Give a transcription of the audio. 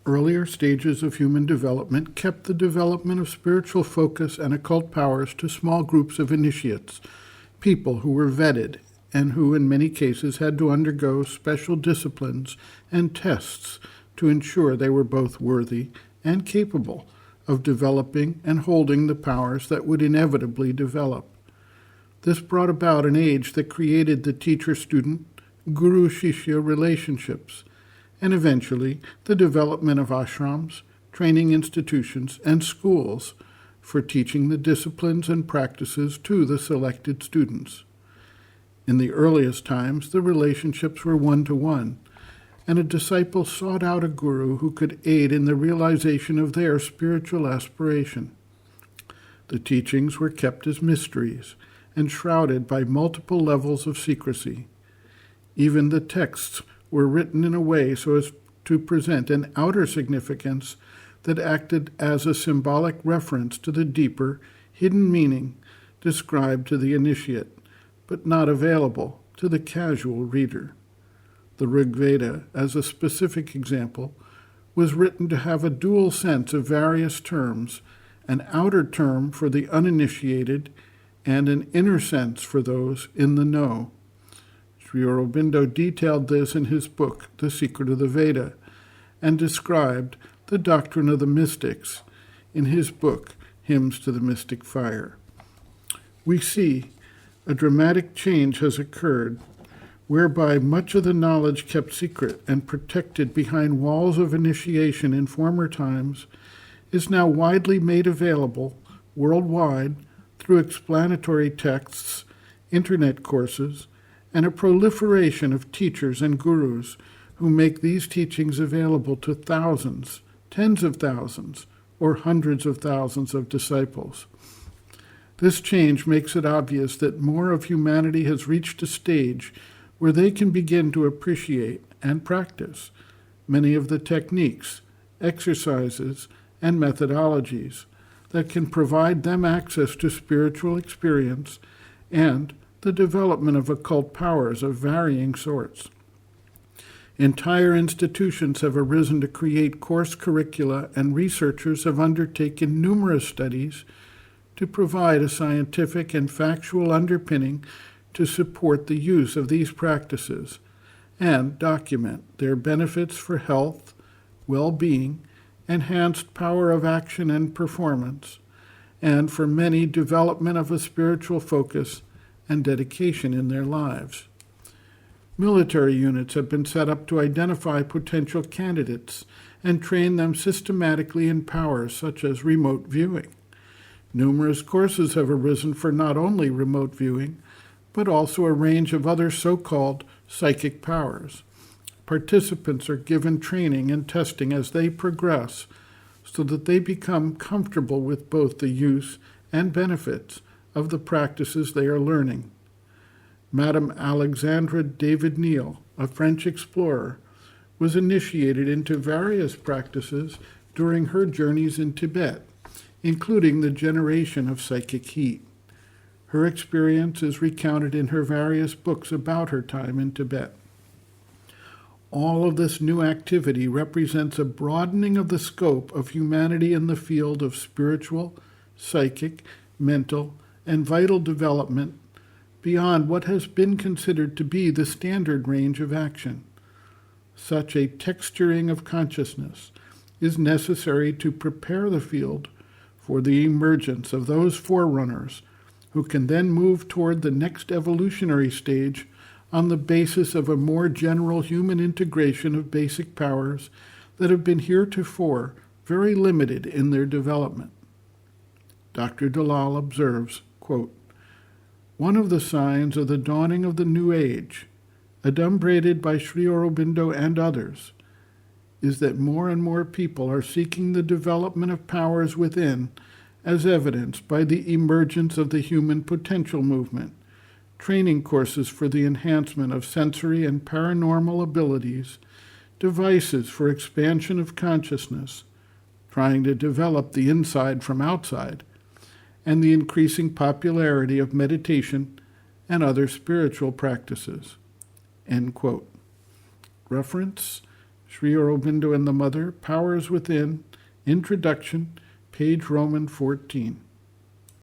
Earlier stages of human development kept the development of spiritual focus and occult powers to small groups of initiates, people who were vetted and who in many cases had to undergo special disciplines and tests to ensure they were both worthy and capable of developing and holding the powers that would inevitably develop. This brought about an age that created the teacher-student, guru-shishya relationships, and eventually the development of ashrams, training institutions, and schools for teaching the disciplines and practices to the selected students. In the earliest times, the relationships were one-to-one, and a disciple sought out a guru who could aid in the realization of their spiritual aspiration. The teachings were kept as mysteries and shrouded by multiple levels of secrecy. Even the texts were written in a way so as to present an outer significance that acted as a symbolic reference to the deeper, hidden meaning described to the initiate, but not available to the casual reader. The Rig Veda, as a specific example, was written to have a dual sense of various terms, an outer term for the uninitiated and an inner sense for those in the know. Sri Aurobindo detailed this in his book, The Secret of the Veda, and described the doctrine of the mystics in his book, Hymns to the Mystic Fire. We see a dramatic change has occurred whereby much of the knowledge kept secret and protected behind walls of initiation in former times is now widely made available worldwide through explanatory texts, internet courses, and a proliferation of teachers and gurus who make these teachings available to thousands, tens of thousands, or hundreds of thousands of disciples. This change makes it obvious that more of humanity has reached a stage where they can begin to appreciate and practice many of the techniques, exercises, and methodologies that can provide them access to spiritual experience and the development of occult powers of varying sorts. Entire institutions have arisen to create course curricula, and researchers have undertaken numerous studies to provide a scientific and factual underpinning to support the use of these practices and document their benefits for health, well-being, enhanced power of action and performance, and for many development of a spiritual focus and dedication in their lives. Military units have been set up to identify potential candidates and train them systematically in powers such as remote viewing. Numerous courses have arisen for not only remote viewing, but also a range of other so-called psychic powers. Participants are given training and testing as they progress so that they become comfortable with both the use and benefits of the practices they are learning. Madame Alexandra David Neal, a French explorer, was initiated into various practices during her journeys in Tibet, including the generation of psychic heat. Her experience is recounted in her various books about her time in Tibet. All of this new activity represents a broadening of the scope of humanity in the field of spiritual, psychic, mental, and vital development beyond what has been considered to be the standard range of action. Such a texturing of consciousness is necessary to prepare the field for the emergence of those forerunners who can then move toward the next evolutionary stage on the basis of a more general human integration of basic powers that have been heretofore very limited in their development. Dr. Dalal observes, quote, "One of the signs of the dawning of the New Age, adumbrated by Sri Aurobindo and others, is that more and more people are seeking the development of powers within, as evidenced by the emergence of the human potential movement, training courses for the enhancement of sensory and paranormal abilities, devices for expansion of consciousness, trying to develop the inside from outside, and the increasing popularity of meditation and other spiritual practices." End quote. Reference, Sri Aurobindo and the Mother, Powers Within, Introduction, page Roman 14.